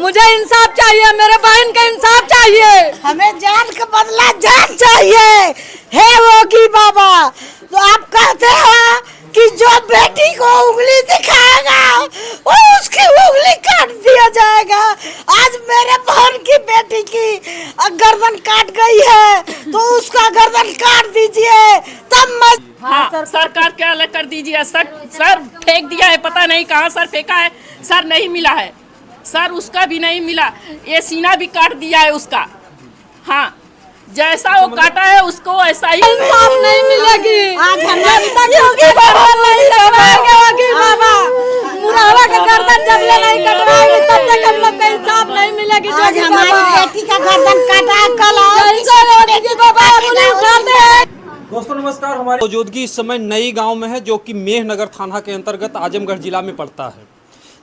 मुझे इंसाफ चाहिए, मेरे बहन का इंसाफ चाहिए। हमें जान का बदला जान चाहिए। हे योगी बाबा, तो आप कहते हैं कि जो बेटी को उंगली दिखाएगा वो उसकी उंगली काट दिया जाएगा। आज मेरे बहन की बेटी की गर्दन काट गई है तो उसका गर्दन काट दीजिए तब मैं। हाँ, सरकार क्या अलग कर दीजिए। सर फेंक दिया है, पता नहीं कहाँ सर फेंका है, सर नहीं मिला है, सर उसका भी नहीं मिला। ये सीना भी काट दिया है उसका। हाँ, जैसा वो काटा है उसको ऐसा ही इंसाफ नहीं मिलेगी। आज हम योगी बाबा नहीं कटवाएंगे, योगी बाबा मुरावा का गर्दन जब ले नहीं कटवाएंगे तब तक हम लोग का इंसाफ नहीं मिलेगी। आज हमारी बेटी का गर्दन काटा, कल योगी बाबा अपनी उठाते हैं। दोस्तों नमस्कार। हमारी मौजूदगी इस समय नई गांव में है जो कि मेहनगर थाना के अंतर्गत आजमगढ़ जिला में पड़ता है।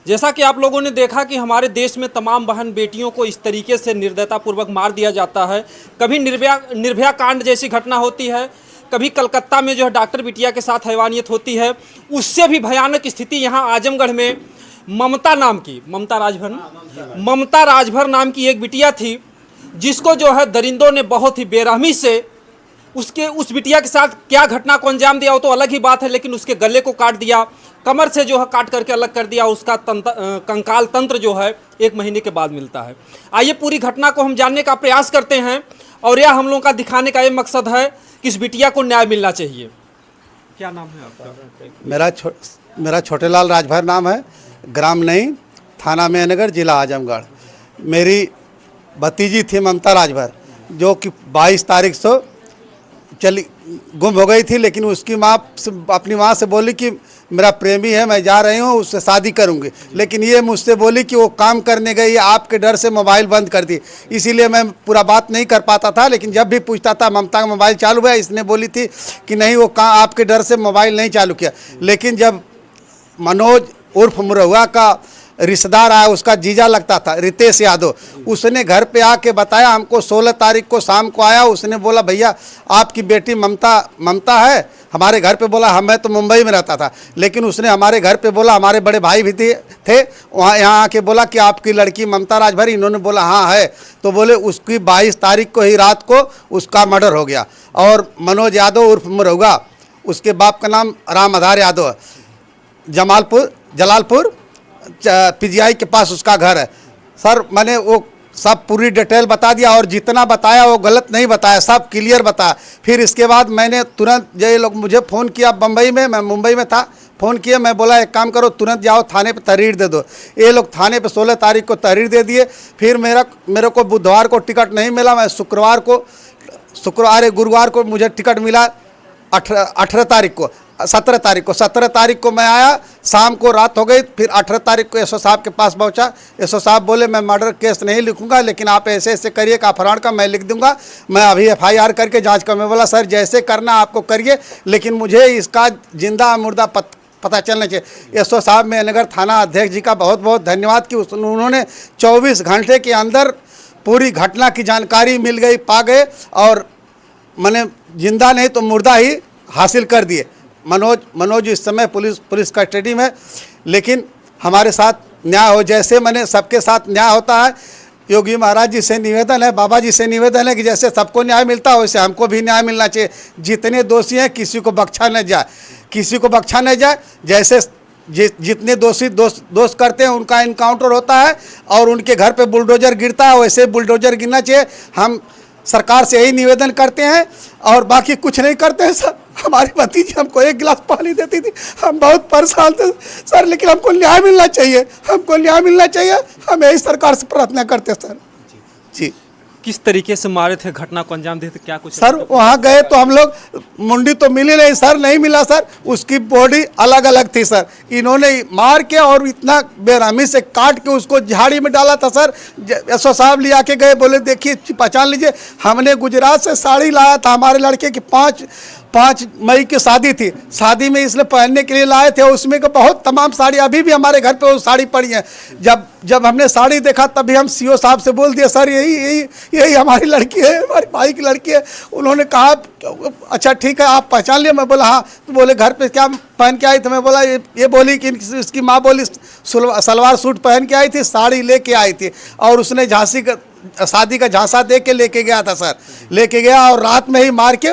जैसा कि आप लोगों ने देखा कि हमारे देश में तमाम बहन बेटियों को इस तरीके से निर्दयतापूर्वक मार दिया जाता है। कभी निर्भया कांड जैसी घटना होती है, कभी कलकत्ता में जो है डॉक्टर बिटिया के साथ हैवानियत होती है। उससे भी भयानक स्थिति यहाँ आजमगढ़ में ममता राजभर नाम की एक बिटिया थी, जिसको जो है दरिंदों ने बहुत ही बेरहमी से उस बिटिया के साथ क्या घटना को अंजाम दिया वो तो अलग ही बात है, लेकिन उसके गले को काट दिया, कमर से जो है काट करके अलग कर दिया। उसका कंकाल तंत्र जो है 1 महीने के बाद मिलता है। आइए पूरी घटना को हम जानने का प्रयास करते हैं और यह हम लोगों का दिखाने का ये मकसद है कि इस बिटिया को न्याय मिलना चाहिए। क्या नाम है आपका? मेरा छोटेलाल राजभर नाम है, ग्राम नई, थाना मेहनगर, जिला आजमगढ़। मेरी भतीजी थी ममता राजभर, जो कि 22 तारीख से चली गुम हो गई थी, लेकिन उसकी माँ अपनी माँ से बोली कि मेरा प्रेमी है, मैं जा रही हूँ, उससे शादी करूँगी। लेकिन ये मुझसे बोली कि वो काम करने गई, आपके डर से मोबाइल बंद कर दी, इसीलिए मैं पूरा बात नहीं कर पाता था। लेकिन जब भी पूछता था ममता का मोबाइल चालू है, इसने बोली थी कि नहीं वो आपके डर से मोबाइल नहीं चालू किया। लेकिन जब मनोज उर्फ मुरहुआ का रिश्तेदार आया, उसका जीजा लगता था रितेश यादव, उसने घर पे आके बताया हमको। 16 तारीख को शाम को आया, उसने बोला भैया आपकी बेटी ममता है हमारे घर पे। बोला मैं तो मुंबई में रहता था, लेकिन उसने हमारे घर पे बोला, हमारे बड़े भाई भी थे वहाँ, यहाँ आके बोला कि आपकी लड़की ममता राजभर। इन्होंने बोला हाँ है। तो बोले उसकी 22 तारीख को ही रात को उसका मर्डर हो गया। और मनोज यादव उर्फ मुरहुआ, उसके बाप का नाम राम आधार यादव, जलालपुर पीजीआई के पास उसका घर है। सर मैंने वो सब पूरी डिटेल बता दिया और जितना बताया वो गलत नहीं बताया, सब क्लियर बताया। फिर इसके बाद मैंने तुरंत ये लोग मुझे फ़ोन किया बम्बई में, मैं मुंबई में था, फ़ोन किया। मैं बोला एक काम करो तुरंत जाओ थाने पे तहरीर दे दो। ये लोग थाने पे 16 तारीख को तहरीर दे दिए। फिर मेरे को बुधवार को टिकट नहीं मिला, मैं गुरुवार को मुझे टिकट मिला 17 तारीख को मैं आया, शाम को रात हो गई। फिर 18 तारीख को एसओ साहब के पास पहुंचा। एसओ साहब बोले मैं मर्डर केस नहीं लिखूंगा, लेकिन आप ऐसे ऐसे करिए का अपहरण का मैं लिख दूंगा, मैं अभी FIR करके जांच कर। मैं बोला सर जैसे करना आपको करिए, लेकिन मुझे इसका जिंदा मुर्दा पता चलना चाहिए। एसओ साहब मेहनगर थाना अध्यक्ष जी का बहुत बहुत धन्यवाद कि उन्होंने 24 घंटे के अंदर पूरी घटना की जानकारी मिल गई, पा गए और मैंने जिंदा नहीं तो मुर्दा ही हासिल कर दिए। मनोज इस समय पुलिस कस्टडी में, लेकिन हमारे साथ न्याय हो, जैसे मैंने सबके साथ न्याय होता है। योगी महाराज जी से निवेदन है, बाबा जी से निवेदन है कि जैसे सबको न्याय मिलता है वैसे हमको भी न्याय मिलना चाहिए। जितने दोषी हैं किसी को बख्शा न जाए, जैसे जितने दोषी दोष करते हैं उनका इनकाउंटर होता है और उनके घर पे बुलडोजर गिरता है, वैसे बुलडोजर गिरना चाहिए। हम सरकार से यही निवेदन करते हैं और बाकी कुछ नहीं करते हैं सर। हमारी भतीजी हमको 1 गिलास पानी देती थी, हम बहुत परेशान थे सर, लेकिन हमको न्याय मिलना चाहिए। हम यही सरकार से प्रार्थना करते हैं सर। जी किस तरीके से मारे थे, घटना को अंजाम दिए थे, क्या कुछ? सर वहाँ गए तो हम लोग मुंडी तो मिली नहीं सर, नहीं मिला सर, उसकी बॉडी अलग अलग थी सर। इन्होंने मार के और इतना बेरहमी से काट के उसको झाड़ी में डाला था सर। एसओ साहब ले आके गए, बोले देखिए पहचान लीजिए। हमने गुजरात से साड़ी लाया था हमारे लड़के की 5 मई की शादी थी, शादी में इसलिए पहनने के लिए लाए थे, उसमें का बहुत तमाम साड़ी अभी भी हमारे घर पे वो साड़ी पड़ी है। जब हमने साड़ी देखा तभी हम सीओ साहब से बोल दिए, सर यही हमारी लड़की है, हमारे भाई की लड़की है। उन्होंने कहा अच्छा ठीक है, आप पहचान लिया? मैं बोला हाँ। तो बोले घर पे क्या पहन के आई? तो मैं बोला ये बोली कि इसकी माँ बोली सलवार सूट पहन के आई थी, साड़ी लेके आई थी, और उसने झांसी का शादी का झांसा दे के लेके गया था सर, लेके गया और रात में ही मार के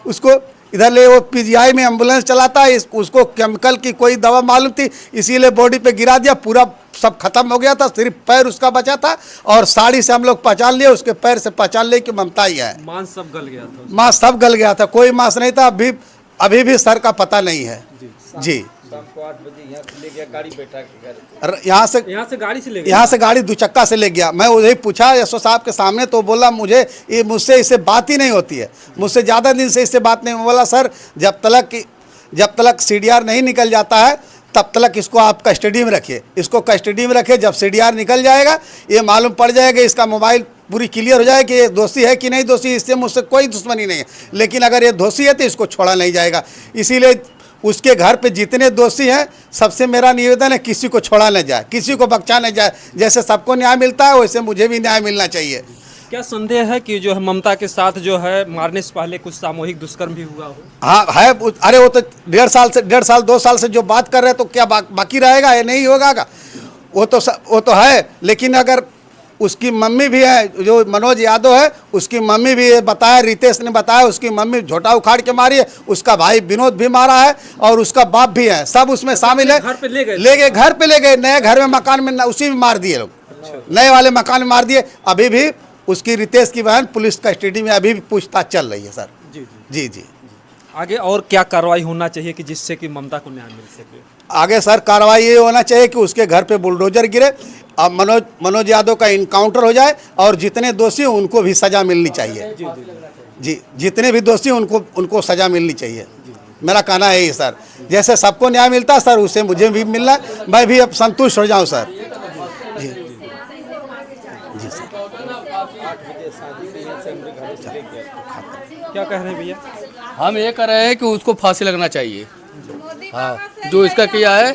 उसको इधर ले, वो पीजीआई में एम्बुलेंस चलाता है, उसको केमिकल की कोई दवा मालूम थी, इसीलिए बॉडी पे गिरा दिया, पूरा सब खत्म हो गया था, सिर्फ पैर उसका बचा था, और साड़ी से हम लोग पहचान लिए, उसके पैर से पहचान लिए कि ममता ही है। मांस सब गल गया था, मांस सब गल गया था, कोई मांस नहीं था। अभी भी सर का पता नहीं है जी। शाम को 8 बजे यहाँ से ले गया गाड़ी बैठा के घर। यहाँ से गाड़ी से ले गए, यहाँ से गाड़ी दुचक्का से ले गया। मैं वही पूछा एसओ साहब के सामने, तो बोला मुझसे इससे बात ही नहीं होती है, मुझसे ज़्यादा दिन से इससे बात नहीं। बोला सर जब तक सीडीआर नहीं निकल जाता है तब तक इसको आप कस्टडी में रखिए, इसको कस्टडी में रखिए, जब सीडीआर निकल जाएगा ये मालूम पड़ जाएगा, इसका मोबाइल पूरी क्लियर हो जाए कि ये दोषी है कि नहीं दोषी। इससे मुझसे कोई दुश्मनी नहीं है, लेकिन अगर ये दोषी है तो इसको छोड़ा नहीं जाएगा। इसीलिए उसके घर पे जितने दोषी हैं सबसे मेरा निवेदन है किसी को छोड़ा न जाए, किसी को बख्शा न जाए। जैसे सबको न्याय मिलता है वैसे मुझे भी न्याय मिलना चाहिए। क्या संदेह है कि जो है ममता के साथ जो है मारने से पहले कुछ सामूहिक दुष्कर्म भी हुआ हो? हाँ है। अरे वो तो 1.5 साल 2 साल से जो बात कर रहे हैं, तो क्या बाकी रहेगा? ये नहीं होगा। वो तो है, लेकिन अगर उसकी मम्मी भी है, जो मनोज यादव है, उसकी मम्मी भी बताया, रितेश ने बताया, उसकी मम्मी झोटा उखाड़ के मारी है, उसका भाई विनोद भी मारा है, और उसका बाप भी है, सब उसमें शामिल है। घर पे ले गए, घर पे ले गए, नए घर में मकान में उसी में मार दिए लोग। अच्छा। नए वाले मकान में मार दिए। अभी भी उसकी रितेश की बहन पुलिस कस्टडी में अभी भी पूछताछ चल रही है सर। जी। आगे और क्या कार्रवाई होना चाहिए कि जिससे कि ममता को न्याय मिल सके? आगे सर कार्रवाई ये होना चाहिए कि उसके घर पे बुलडोजर गिरे, अब मनोज यादव का इनकाउंटर हो जाए, और जितने दोषी हैं उनको भी सजा मिलनी चाहिए। जी, जितने भी दोषी हैं उनको सजा मिलनी चाहिए। मेरा कहना है ये सर, जैसे सबको न्याय मिलता है सर, उसे मुझे भी मिलना है, मैं भी अब संतुष्ट हो जाऊँ सर। जी सर। क्या कह रहे हैं भैया? हम ये कह रहे हैं कि उसको फांसी लगना चाहिए। हाँ, जो इसका किया है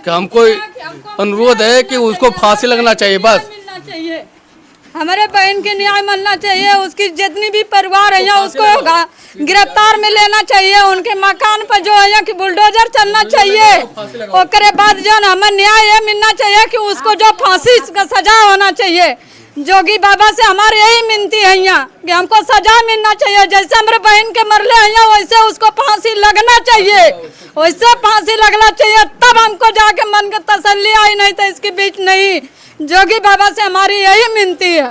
कि हमको अनुरोध है कि उसको फांसी लगना चाहिए बस। हमारे बहन के न्याय मिलना चाहिए, उसकी जितनी भी परिवार है उसको गिरफ्तार में लेना चाहिए, उनके मकान पर जो है कि बुलडोजर चलना चाहिए, उसके बाद जो हमें न्याय ये मिलना चाहिए कि उसको जो फांसी का सजा होना चाहिए। जोगी बाबा से हमारी यही मिनती है यहाँ कि हमको सजा मिलना चाहिए, जैसे हमारे बहन के मरले हैं वैसे उसको फांसी लगना चाहिए, वैसे फांसी लगना चाहिए, तब हमको जाके मन का तसल्ली आई, नहीं तो इसके बीच नहीं। जोगी बाबा से हमारी यही मिनती है।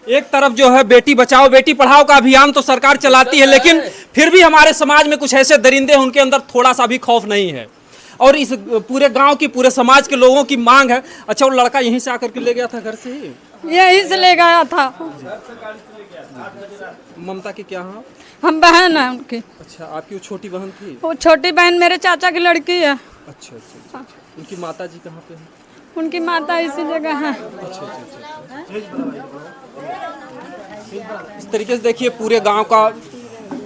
एक तरफ जो है बेटी बचाओ बेटी पढ़ाओ का अभियान तो सरकार चलाती है, लेकिन फिर भी हमारे समाज में कुछ ऐसे दरिंदे हैं उनके अंदर थोड़ा सा भी खौफ नहीं है, और इस पूरे गांव की पूरे समाज के लोगों की मांग है। अच्छा, वो लड़का यहीं से आकर के ले गया था घर से ही? यहीं से ले गया था। ममता की क्या? हाँ, हम बहन है उनकी। अच्छा, आपकी वो छोटी बहन थी? वो छोटी बहन मेरे चाचा की लड़की है। अच्छा। उनकी माता जी कहाँ पे हैं? उनकी माता इसी जगह है। इस तरीके से देखिए पूरे गांव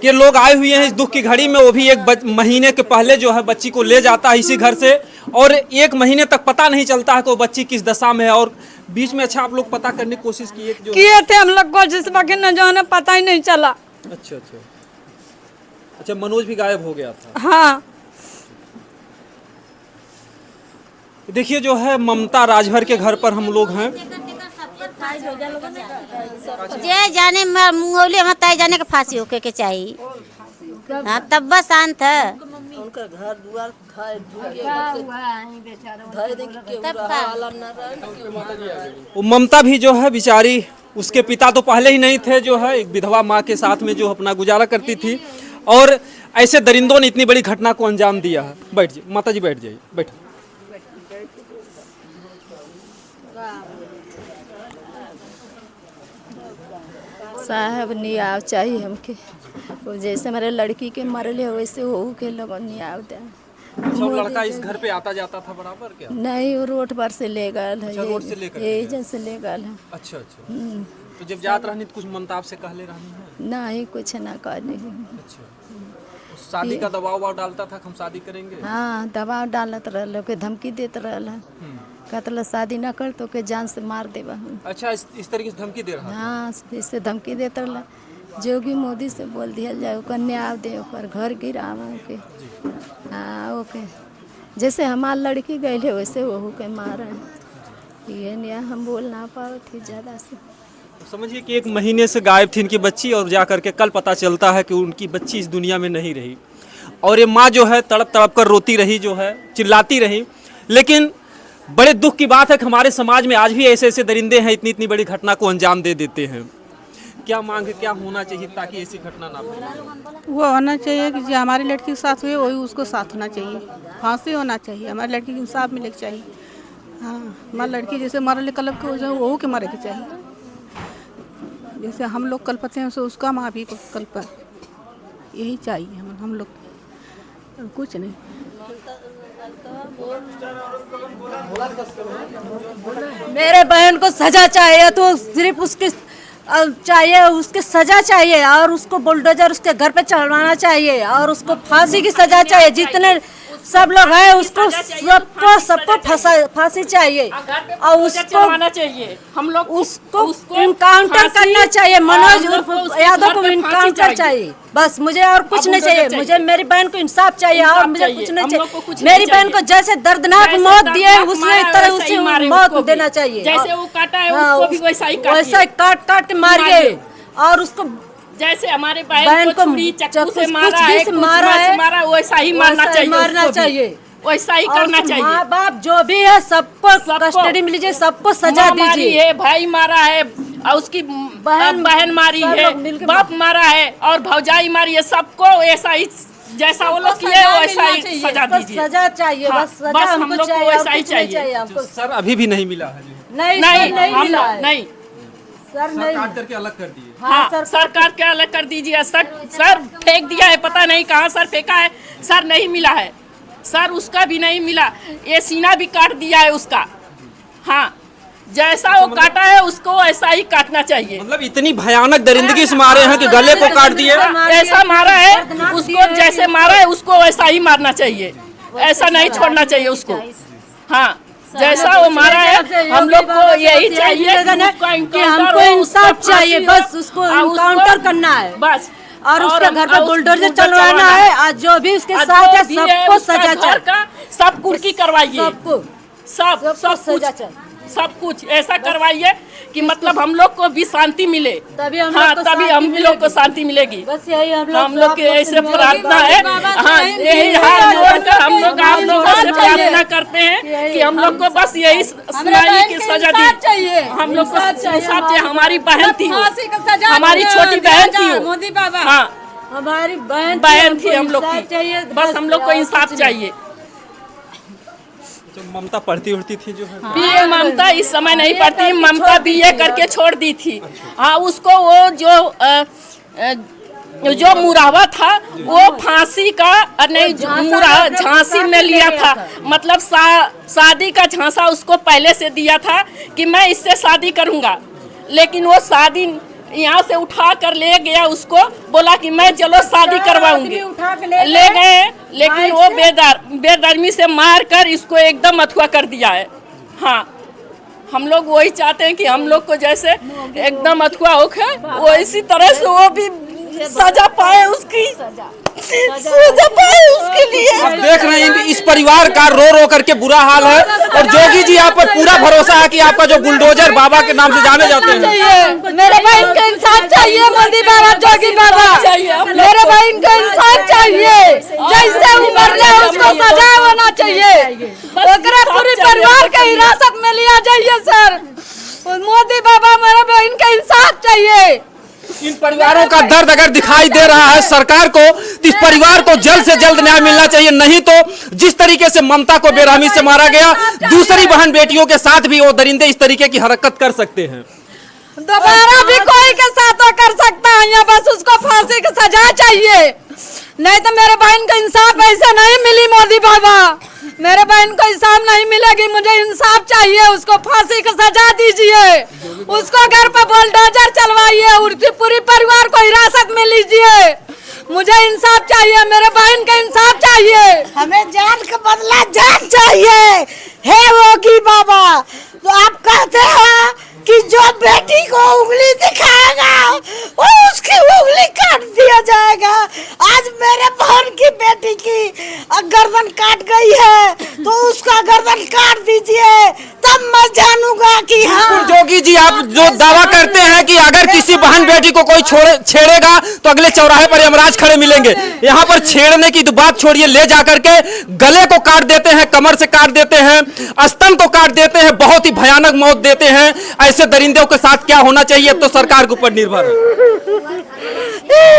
के लोग आए हुए हैं इस दुख की घड़ी में। वो भी 1 महीने के पहले जो है बच्ची को ले जाता है इसी घर से, और 1 महीने तक पता नहीं चलता है कि वो बच्ची किस दशा में है। और बीच में अच्छा आप लोग पता करने की कोशिश किए थे हम लोग को, जिस वक्त न जो है पता ही नहीं चला। अच्छा, मनोज भी गायब हो गया था? हाँ। देखिए जो है ममता राजभर के घर पर हम लोग हैं। जे जाने मुंगौली में तय जाने के फांसी होके के चाहिए। हाँ, तब बस शांत है। उनका घर द्वार वो ममता भी जो है बेचारी, उसके पिता तो पहले ही नहीं थे, जो है एक विधवा माँ के साथ में जो अपना गुजारा करती थी, और ऐसे दरिंदों ने इतनी बड़ी घटना को अंजाम दिया है। बैठ जाइए माता जी, बैठ जाइए, बैठो। साहब न्याय चाहिए हमके, वो जैसे हमारे लड़की के मरले वैसे हो के लोगों न्याय दे। सब लड़का इस घर पे आता जाता था बराबर क्या? नहीं, वो रोड पर से ले गए है। अच्छा, रोड से लेकर जैसे ले गए है। अच्छा। तो जब जात रहनी तो कुछ ममता आपसे कहले रहनी है? नहीं, कुछ ना कहनी। अच्छा, शादी का दबाव वबाव डालता था, हम शादी करेंगे। हाँ, दबाव डालत रहल, के धमकी देत रहल, कहतल शादी न कर तो के जान से मार देबा। अच्छा, इस तरीके से धमकी दे रहा है। हाँ, इससे धमकी देत रहल। जोगी मोदी से बोल दिया जाए, ओकर न्याय दे, ओकर घर गिरावा के। हाँ, ओके जैसे हमार लड़की गई है वैसे वहू के मारा। ये न्याय हम बोल ना पाओ थी ज़्यादा से। समझिए कि 1 महीने से गायब थी इनकी बच्ची, और जा करके कल पता चलता है कि उनकी बच्ची इस दुनिया में नहीं रही। और ये माँ जो है तड़प तड़प कर रोती रही, जो है चिल्लाती रही। लेकिन बड़े दुख की बात है कि हमारे समाज में आज भी ऐसे ऐसे दरिंदे हैं, इतनी इतनी बड़ी घटना को अंजाम दे देते हैं। क्या मांग है, क्या होना चाहिए ताकि ऐसी घटना ना हो? वो होना चाहिए कि जो हमारी लड़की के साथ हुई वही उसको साथ होना चाहिए, फांसी होना चाहिए, हमारी लड़की को इंसाफ मिले के चाहिए। हाँ, हमारी लड़की जैसे मरल कलब के वजह वहू के मरे के चाहिए। जैसे हम लोग कल्पते हैं उसका माँ भी कल्प, यही चाहिए हम लोग, कुछ नहीं। मेरे बहन को सजा चाहिए, तो सिर्फ उसकी चाहिए, उसकी सजा चाहिए, और उसको बुलडोजर उसके घर पे चढ़वाना चाहिए, और उसको फांसी की सजा चाहिए। जितने सब लोग हैं उसको सबको फांसी चाहिए, और उसको चाहिए। हम लोग उसको इनकाउंटर करना चाहिए। मनोज यादव को इनकाउंटर चाहिए, बस मुझे और कुछ नहीं चाहिए। मुझे मेरी बहन को इंसाफ चाहिए, और मुझे कुछ नहीं चाहिए। मेरी बहन को जैसे दर्दनाक मौत दिए उसी तरह उसी मौत देना चाहिए। जैसे वो काटा है उसको भी वैसा ही काट काट मारिए, और उसको जैसे हमारे बहन को छुरी चाकू से मारा है वैसा ही मारना चाहिए, वैसा ही करना चाहिए। माँ बाप जो भी है सबको कस्टडी में लीजिए, सबको सजा दीजिए। भाई मारा है, और उसकी बहन मारी है, बाप मारा है, और भौजाई मारी है, सबको ऐसा ही जैसा वो लोग किए वैसा ही सजा दीजिए। सजा चाहिए, बस सजा हम लोग को वैसा ही चाहिए। सर अभी भी नहीं मिला है? नहीं मिला है, नहीं सर, सरकार करके अलग कर दिए। हाँ, सरकार के अलग कर दीजिए। सर फेंक दिया है, पता नहीं कहाँ सर फेंका है। सर नहीं मिला है, सर उसका भी नहीं मिला। ये सीना भी काट दिया है उसका। हाँ, जैसा वो काटा है उसको ऐसा ही काटना चाहिए। मतलब इतनी भयानक दरिंदगी से मारे हैं कि गले को काट दिए। ऐसा मारा है उसको, जैसे मारा है उसको वैसा ही मारना चाहिए, ऐसा नहीं छोड़ना चाहिए उसको। हाँ, जैसा वो मारा है हम लोग को यही चाहिए कि हमको इंसाफ चाहिए, बस उसको इनकाउंटर करना है बस, और उसके घर पे बुलडोजर चलवाना है, और जो भी उसके साथ है सबको सजा चाहिए। सब कुर्की करवाइए, सबको सब कुछ ऐसा करवाइए कि मतलब हम लोग को भी शांति मिले, तभी हम लोग को शांति मिलेगी। बस यही हम लोग के ऐसे प्रार्थना है। हाँ, यही हाथ जोड़कर हम लोग आप लोगों से प्रार्थना करते हैं कि हम लोग को बस यही सुनाई की सजा दी। हम लोग को इंसाफ चाहिए। हमारी बहन थी, हमारी छोटी बहन थी, मोदी बाबा, हाँ हमारी बहन थी हम लोग की, बस हम लोग को इंसाफ चाहिए। जो ममता पढ़ती उड़ती थी जो है, बीए ममता इस समय नहीं पढ़ती, ममता बीए करके छोड़ दी थी। हाँ, उसको वो जो मुरावा था वो फांसी का नहीं, मुरावा झांसी में लिया था। मतलब शादी का झांसा उसको पहले से दिया था कि मैं इससे शादी करूंगा, लेकिन वो शादी यहाँ से उठा कर ले गया, उसको बोला कि मैं चलो शादी करवाऊंगी, ले गए, लेकिन वो बेदर्मी से मार कर इसको एकदम अथवा कर दिया है। हाँ, हम लोग वही चाहते हैं कि हम लोग को जैसे एकदम अथवा हो वो इसी तरह से वो भी सजा पाए, उसकी सजा पाए उसके लिए। आप देख रहे हैं इस परिवार का रो रो करके बुरा हाल है, और जोगी जी आप पर पूरा भरोसा है कि आपका जो बुलडोजर बाबा के नाम से जाने जाते हैं। मेरे बहन को इंसाफ चाहिए, मोदी बाबा, जोगी बाबा, मेरे बहन को इंसाफ चाहिए। जैसे उम्र जाए उसको सजा होना चाहिए, पूरे परिवार के हिरासत में लिया जाइए। सर मोदी बाबा, मेरे बहन का इंसाफ चाहिए। इन परिवारों का दर्द अगर दिखाई दे रहा है सरकार को, तो इस परिवार को जल्द से जल्द न्याय मिलना चाहिए। नहीं तो जिस तरीके से ममता को बेरहमी से मारा गया, दूसरी बहन बेटियों के साथ भी वो दरिंदे इस तरीके की हरकत कर सकते हैं। दोबारा भी कोई के साथ कर सकता है, या बस उसको फांसी की सजा चाहिए। नहीं तो मेरे बहन को इंसाफ ऐसे नहीं मिली। मोदी बाबा, मेरे बहन को इंसाफ नहीं मिलेगी, मुझे इंसाफ चाहिए। उसको फांसी की सजा दीजिए, उसको घर पर बुलडोजर चलवाइए, उसके पूरी परिवार को हिरासत में लीजिए। मुझे इंसाफ चाहिए, मेरे बहन का इंसाफ चाहिए। हमें जान का बदला जान चाहिए। हे योगी बाबा, तो आप कहते हैं कि जो बेटी को उंगली दिखाएगा वो उसकी उंगली काट दिया जाएगा। आज मेरे बहन की बेटी की गर्दन काट गई है तो उसका गर्दन काट दीजिए, तब मैं जानूंगा कि हाँ। जोगी जी, आप जो दावा करते हैं कि अगर किसी बहन बेटी को कोई छेड़ेगा तो अगले चौराहे पर यमराज खड़े मिलेंगे, यहाँ पर छेड़ने की तो बात छोड़िए, ले जाकर के गले को काट देते हैं, कमर से काट देते हैं, स्तन को काट देते हैं, बहुत ही भयानक मौत देते हैं। ऐसे दरिंदों के साथ क्या होना चाहिए अब तो सरकार के ऊपर निर्भर है।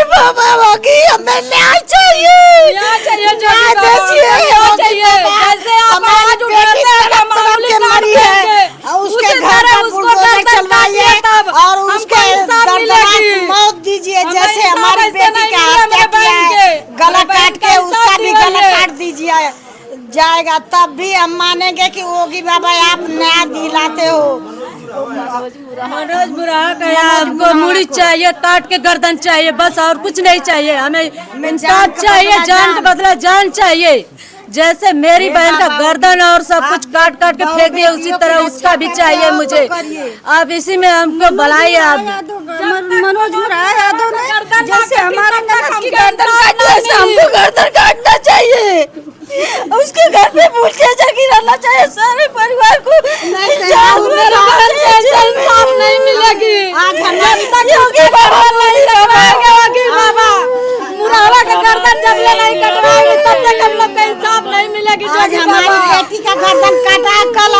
बाबा होगी, हमें न्याय चाहिए, न्याय चाहिए, न्याय दीजिए, न्याय चाहिए। जैसे आप आवाज उठाते हैं तो मामूली मरी है, उसके घर पर बुलडोजर चलवाइए और उसके दर्दनाक मौत दीजिए। जैसे हमारी बेटी का हत्या किया है, गला काट के उसका भी गला काट दीजिए जाएगा, तब भी हम मानेंगे कि योगी बाबा आप न्याय दिलाते हो। मनोज बुराहा का आपको मुड़ी चाहिए, काट के गर्दन चाहिए, बस और कुछ नहीं चाहिए। हमें इंसाफ चाहिए, जान का बदला जान चाहिए। जैसे मेरी बहन का गर्दन और सब कुछ काट काट के फेंक दिए, उसी तरह उसका भी चाहिए मुझे। आप इसी में हमको बुलाइए। आप मनोज बुराहा यादव ने जैसे हमारे ननद की गर्दन काटी, वैसे हमको गर्दन काटना चाहिए, उसके घर पे बुलडोजर गिराना चाहिए, सारे परिवार को इंसाफ नहीं मिलेगी। आज हमारी योगी बाबा नहीं कटवाएंगे, योगी बाबा मुरावा का गर्दन जब ले नहीं कटवाएंगे तब तक हम लोग का इंसाफ नहीं मिलेगी। आज हमारी बेटी का गर्दन काटा, कल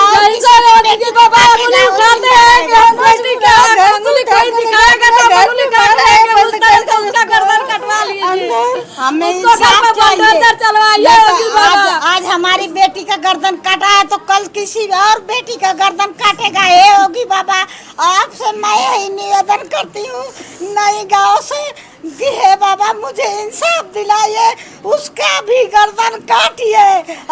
योगी बाबा उंगली उठाते हैं कि अंगूठी का अंगुली कोई दिखाएगा तो अंगुली काट देंगे, उस तरह से उसका गर्दन कटवा लीजिए, हमें उसको घर पे बुलडोजर चलवाइए। योगी बाबा आज हमारी बेटी का गर्दन काटा है तो कल किसी और बेटी का गर्दन काटेगा। हे योगी बाबा, आपसे मैं यही निवेदन करती हूँ नई गांव से कि हे बाबा मुझे इंसाफ दिलाइए, उसका भी गर्दन काटिए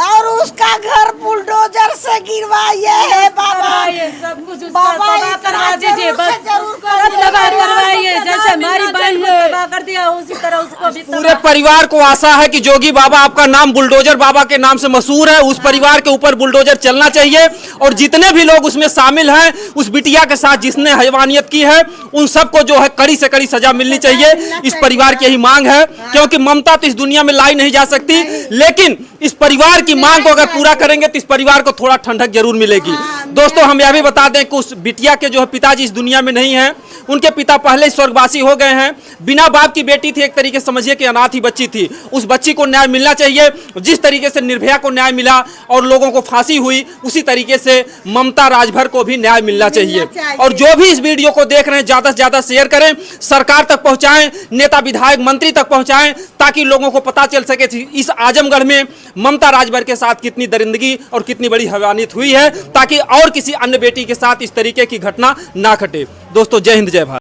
और उसका घर बुलडोजर से गिरवाइए। हे बाबा, सब कुछ बाबा करवा दीजिए, बस करवाइए। जैसे हमारी बहन को तबाह कर दिया उसी तरह उसको भी पूरे परिवार को आशा है कि जोगी बाबा, आपका नाम बुलडोजर बाबा के नाम से मशहूर है, उस परिवार के ऊपर बुलडोजर चलना चाहिए और जितने भी लोग उसमें शामिल हैं, उस बिटिया के साथ जिसने हैवानियत की है, उन सबको जो है कड़ी से कड़ी सजा मिलनी चाहिए। इस परिवार की यही मांग है, क्योंकि ममता तो इस दुनिया में लाई नहीं जा सकती, लेकिन इस परिवार की मांग को अगर पूरा करेंगे तो इस परिवार को थोड़ा ठंडक जरूर मिलेगी। दोस्तों, हम यह भी बता दें कि उस बिटिया के जो है पिताजी इस दुनिया में नहीं है, उनके पिता पहले ही स्वर्गवासी हो गए हैं। बिना बाप की बेटी थी, एक तरीके से समझिए कि अनाथ ही बच्ची थी। उस बच्ची को न्याय मिलना चाहिए। जिस तरीके से निर्भया को न्याय मिला और लोगों को फांसी हुई, उसी तरीके से ममता राजभर को भी न्याय मिलना चाहिए। और जो भी इस वीडियो को देख रहे हैं, ज्यादा से ज्यादा शेयर करें, सरकार तक पहुंचाएं, नेता विधायक मंत्री तक पहुंचाएं, ताकि लोगों को पता चल सके इस आजमगढ़ में ममता राजभर के साथ कितनी दरिंदगी और कितनी बड़ी हैवानियत हुई है, ताकि और किसी अन्य बेटी के साथ इस तरीके की घटना ना घटे। दोस्तों, जय हिंद, जय भारत।